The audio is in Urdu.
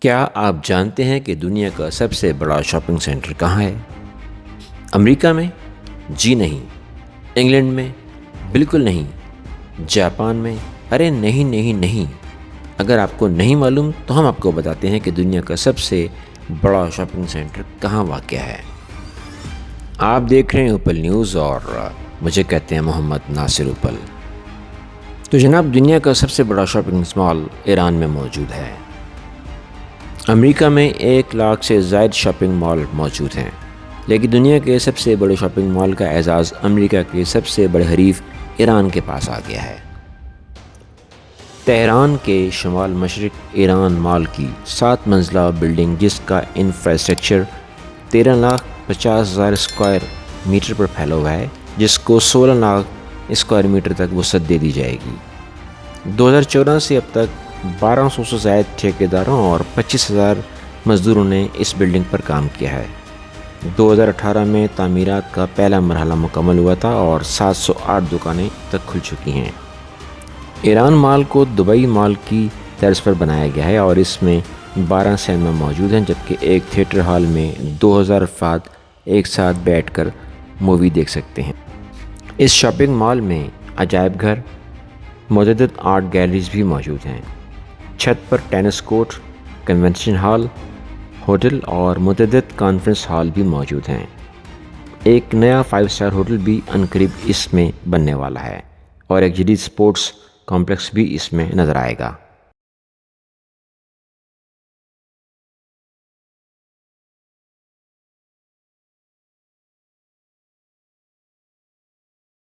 کیا آپ جانتے ہیں کہ دنیا کا سب سے بڑا شاپنگ سینٹر کہاں ہے؟ امریکہ میں؟ جی نہیں۔ انگلینڈ میں؟ بالکل نہیں۔ جاپان میں؟ ارے نہیں۔ اگر آپ کو نہیں معلوم تو ہم آپ کو بتاتے ہیں کہ دنیا کا سب سے بڑا شاپنگ سینٹر کہاں واقع ہے۔ آپ دیکھ رہے ہیں اوپل نیوز اور مجھے کہتے ہیں محمد ناصر اوپل۔ تو جناب، دنیا کا سب سے بڑا شاپنگ مال ایران میں موجود ہے۔ امریکہ میں 1 لاکھ سے زائد شاپنگ مال موجود ہیں، لیکن دنیا کے سب سے بڑے شاپنگ مال کا اعزاز امریکہ کے سب سے بڑے حریف ایران کے پاس آ گیا ہے۔ تہران کے شمال مشرق ایران مال کی 7 منزلہ بلڈنگ، جس کا انفراسٹرکچر 13,50,000 اسکوائر میٹر پر پھیلا ہوا ہے، جس کو 16 لاکھ اسکوائر میٹر تک وسعت دے دی جائے گی۔ 2014 سے اب تک 1200 سے زائد ٹھیکیداروں اور 25,000 مزدوروں نے اس بلڈنگ پر کام کیا ہے۔ 2018 میں تعمیرات کا پہلا مرحلہ مکمل ہوا تھا اور 708 دکانیں تک کھل چکی ہیں۔ ایران مال کو دبئی مال کی طرز پر بنایا گیا ہے اور اس میں 12 سینما موجود ہیں، جبکہ ایک تھیٹر ہال میں 2000 افراد ایک ساتھ بیٹھ کر مووی دیکھ سکتے ہیں۔ اس شاپنگ مال میں عجائب گھر، متعدد آرٹ گیلریز بھی موجود ہیں۔ چھت پر tennis court, convention hall, hotel اور متعدد کانفرنس ہال بھی موجود ہیں۔ ایک نیا 5 اسٹار ہوٹل بھی عنقریب اس میں بننے والا ہے اور ایک جدید سپورٹس کمپلیکس بھی اس میں نظر آئے گا۔